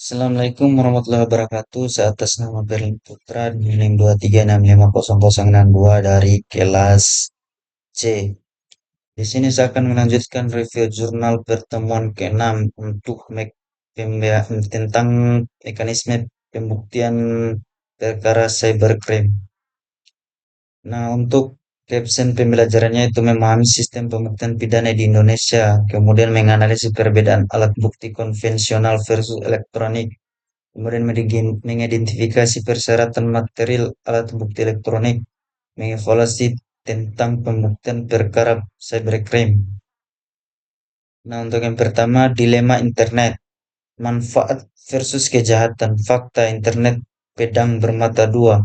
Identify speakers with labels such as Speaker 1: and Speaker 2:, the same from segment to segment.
Speaker 1: Assalamualaikum warahmatullahi wabarakatuh. Saya atas nama Berlin Putra di NIM 236500062 dari kelas C. Di sini saya akan melanjutkan review jurnal pertemuan ke-6 untuk tentang mekanisme pembuktian perkara cybercrime. Nah, untuk caption pembelajarannya itu memahami sistem pembuktian pidana di Indonesia, kemudian menganalisis perbedaan alat bukti konvensional versus elektronik. Kemudian mengidentifikasi persyaratan material alat bukti elektronik, mengevaluasi tentang pembuktian perkara cybercrime. Nah, untuk yang pertama, dilema internet, manfaat versus kejahatan, fakta internet pedang bermata dua,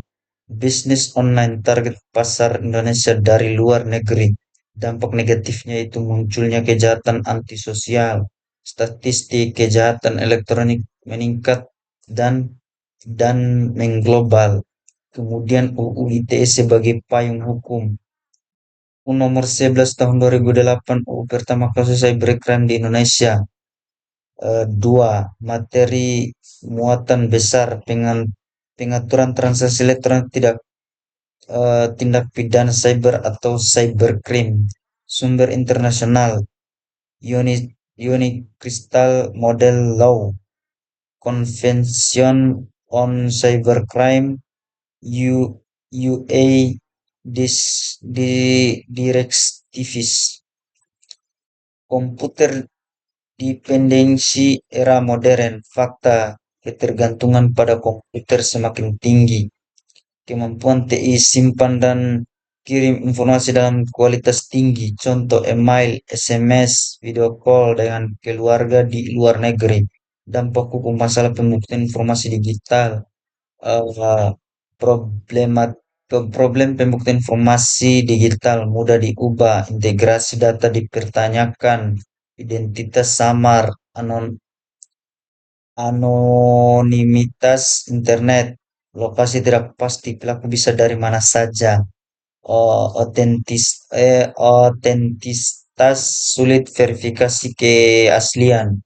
Speaker 1: bisnis online target pasar Indonesia dari luar negeri, dampak negatifnya itu munculnya kejahatan antisosial, statistik kejahatan elektronik meningkat dan dan mengglobal. Kemudian UU ITE sebagai payung hukum. UU nomor 11 tahun 2008 UU pertama kasus cybercrime di Indonesia. Dua, materi muatan besar pengaturan transaksi elektronik tidak tindak pidana cyber atau cybercrime. Sumber internasional Uni Uni Crystal Model Law, Convention on Cybercrime, U UA Directives. Komputer dependensi era modern, fakta ketergantungan pada komputer semakin tinggi. Kemampuan TI simpan dan kirim informasi dalam kualitas tinggi, contoh email, SMS, video call dengan keluarga di luar negeri. Dampak hukum masalah pembuktian informasi digital, eh, problema, problem pembuktian informasi digital mudah diubah, integrasi data dipertanyakan, identitas samar, anonimitas internet, lokasi tidak pasti, pelaku bisa dari mana saja, otentitas sulit verifikasi keaslian.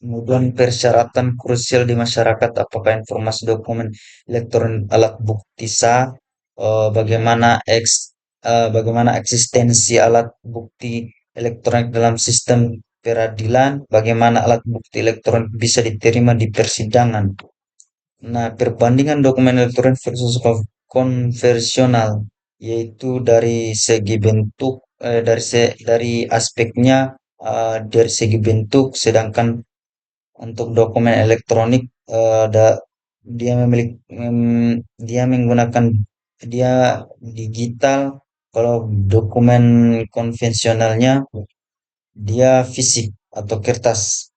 Speaker 1: Kemudian persyaratan krusial di masyarakat, apakah informasi dokumen elektronik alat bukti sah, bagaimana eksistensi alat bukti elektronik dalam sistem peradilan, bagaimana alat bukti elektronik bisa diterima di persidangan. Nah, perbandingan dokumen elektronik versus konvensional, yaitu dari segi bentuk, dari aspeknya, dari segi bentuk, sedangkan untuk dokumen elektronik, dia memiliki dia menggunakan dia digital. Kalau dokumen konvensionalnya dia fisik atau kertas.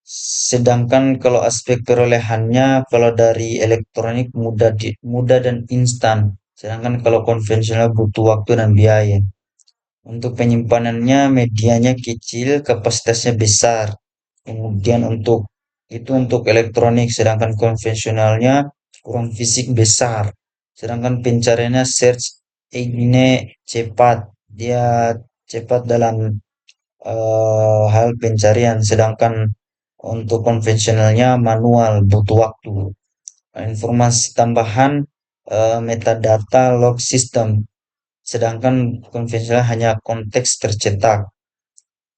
Speaker 1: Sedangkan kalau aspek perolehannya, kalau dari elektronik mudah dan instan. Sedangkan kalau konvensional butuh waktu dan biaya. Untuk penyimpanannya, medianya kecil, kapasitasnya besar. Kemudian untuk elektronik, sedangkan konvensionalnya kurang fisik besar. Sedangkan pencariannya search engine cepat, dia cepat dalam hal pencarian, sedangkan untuk konvensionalnya manual, butuh waktu. Informasi tambahan, metadata log system, sedangkan konvensional hanya konteks tercetak.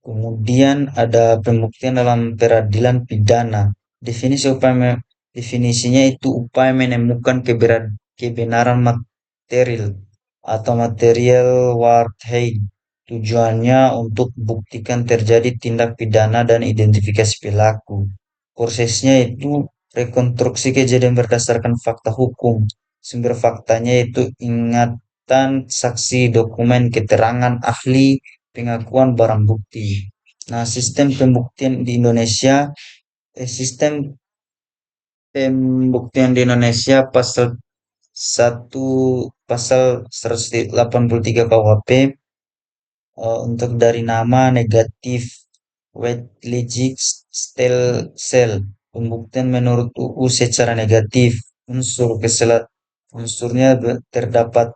Speaker 1: Kemudian ada pembuktian dalam peradilan pidana. Definisinya itu upaya menemukan kebenaran material atau material warhead. Tujuannya untuk buktikan terjadi tindak pidana dan identifikasi pelaku. Prosesnya itu rekonstruksi kejadian berdasarkan fakta hukum. Sumber faktanya itu ingatan saksi, dokumen, keterangan ahli, pengakuan barang bukti. Nah, sistem pembuktian di Indonesia satu pasal 183 KUHP, untuk dari nama negatif, weight legit, cell, pembuktian menurut UU secara negatif, unsur kesalahan, unsurnya terdapat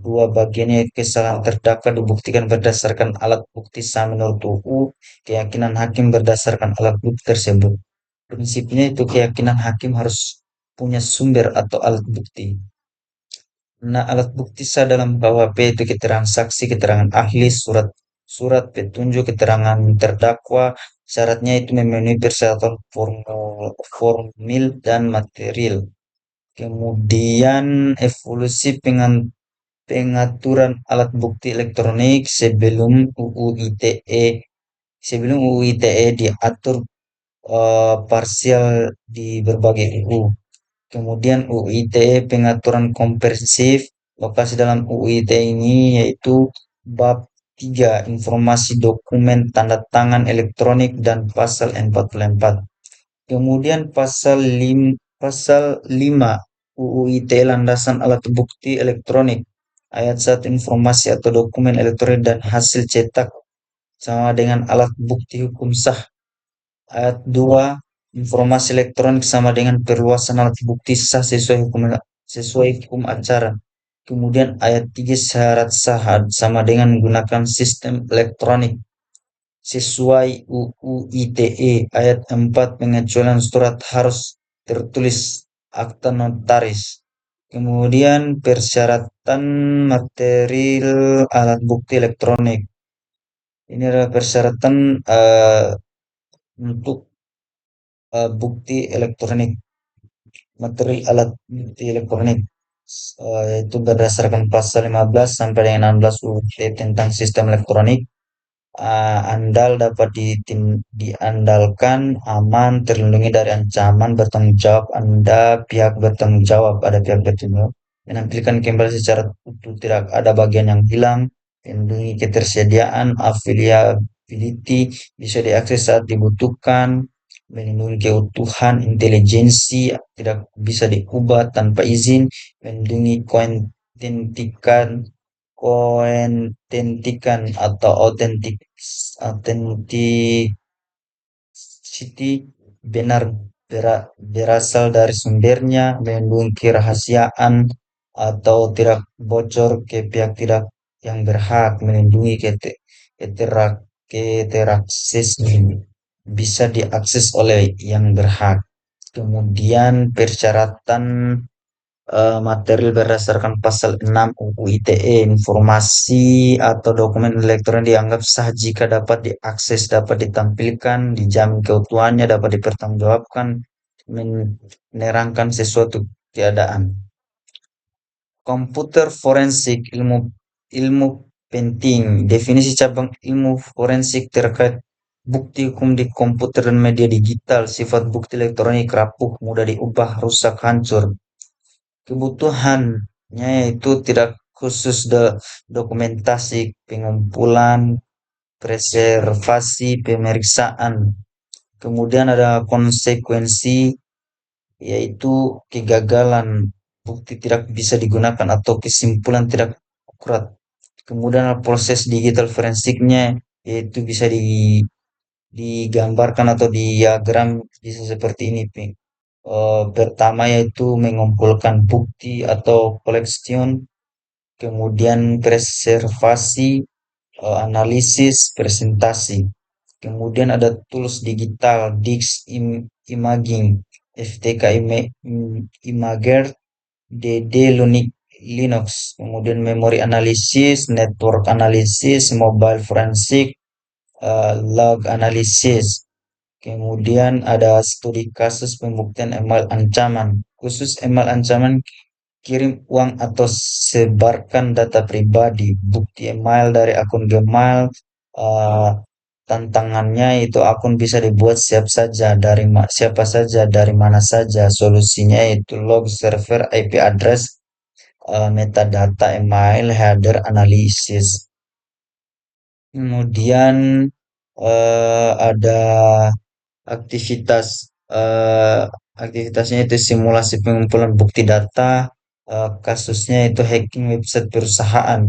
Speaker 1: dua bagian, yaitu kesalahan terdakwa dibuktikan berdasarkan alat bukti sah menurut UU, keyakinan hakim berdasarkan alat bukti tersebut. Prinsipnya itu keyakinan hakim harus punya sumber atau alat bukti. Nah, alat bukti sah dalam KUHP itu keterangan saksi, keterangan ahli, surat petunjuk, keterangan terdakwa. Syaratnya itu memenuhi persyaratan formil dan material. Kemudian evolusi pengaturan alat bukti elektronik sebelum UU ITE diatur parsial di berbagai UU. Kemudian UU ITE pengaturan komprehensif. Lokasi dalam UU ITE ini yaitu bab 3 informasi dokumen tanda tangan elektronik dan pasal 44. Kemudian pasal 5 UU ITE landasan alat bukti elektronik. Ayat 1 informasi atau dokumen elektronik dan hasil cetak sama dengan alat bukti hukum sah. Ayat 2 informasi elektronik sama dengan perluasan alat bukti sah sesuai hukum acara. Kemudian ayat 3 syarat sah sama dengan menggunakan sistem elektronik sesuai UU ITE. Ayat 4 pengecualian surat harus tertulis akta notaris. Kemudian persyaratan material alat bukti elektronik. Ini adalah persyaratan untuk bukti elektronik, materi alat bukti elektronik, yaitu berdasarkan pasal 15 sampai dengan 16 UUT tentang sistem elektronik. Andal dapat diandalkan, aman, terlindungi dari ancaman, bertanggung jawab, pihak bertanggung jawab, ada pihak bertanggung jawab, menampilkan kembali secara utuh, tidak ada bagian yang hilang, melindungi ketersediaan, availability, bisa diakses saat dibutuhkan, melindungi keutuhan, intelijensi, tidak bisa diubah tanpa izin, melindungi koententikan atau authenticity benar berasal dari sumbernya, melindungi kerahasiaan atau tidak bocor ke pihak tidak yang berhak, melindungi keterakses bisa diakses oleh yang berhak. Kemudian persyaratan material berdasarkan pasal 6 UU ITE, informasi atau dokumen elektronik dianggap sah jika dapat diakses, dapat ditampilkan, dijamin keutuhannya, dapat dipertanggungjawabkan, menerangkan sesuatu keadaan. Komputer forensik, ilmu penting. Definisi cabang ilmu forensik terkait bukti hukum di komputer dan media digital. Sifat bukti elektronik rapuh, mudah diubah, rusak, hancur. Kebutuhannya yaitu tidak khusus dokumentasi, pengumpulan, preservasi, pemeriksaan. Kemudian ada konsekuensi, yaitu kegagalan, bukti tidak bisa digunakan atau kesimpulan tidak akurat. Kemudian proses digital forensiknya, yaitu bisa digambarkan atau diagram bisa seperti ini. Pertama yaitu mengumpulkan bukti atau collection, kemudian preservasi, analisis, presentasi. Kemudian ada tools digital, disk imaging, FTK Imager, DD Linux, kemudian memory analysis, network analysis, mobile forensic, log analysis. Kemudian ada studi kasus pembuktian email ancaman. Khusus email ancaman, kirim uang atau sebarkan data pribadi. Bukti email dari akun Gmail. eh, Tantangannya itu akun bisa dibuat siapa saja dari mana saja. Solusinya itu log server, IP address, metadata email, header analisis. Kemudian ada aktivitas eh, aktivitasnya itu simulasi pengumpulan bukti data, kasusnya itu hacking website perusahaan.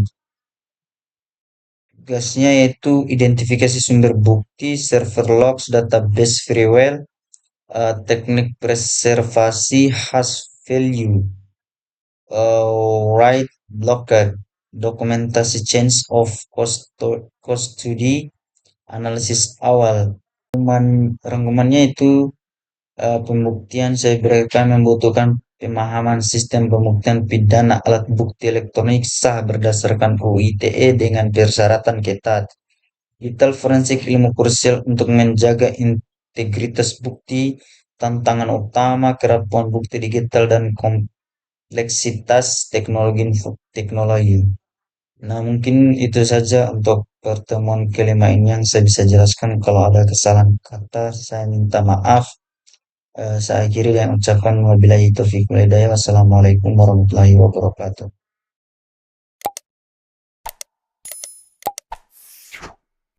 Speaker 1: Tugasnya yaitu identifikasi sumber bukti, server logs, database freeware, teknik preservasi hash value, write blocker, dokumentasi change of custody, analisis awal. Rangkumannya itu Pembuktian cyber kami membutuhkan pemahaman sistem pembuktian pidana alat bukti elektronik sah berdasarkan UU ITE dengan persyaratan ketat. Digital forensik ilmu krusial untuk menjaga integritas bukti, tantangan utama kerapuan bukti digital dan kompleksitas teknologi. Nah, mungkin itu saja untuk pertemuan kelima ini yang saya bisa jelaskan. Kalau ada kesalahan kata, saya minta maaf. Saya akhiri dengan ucapan wabillahi taufiq wal hidayah. Wassalamualaikum warahmatullahi wabarakatuh.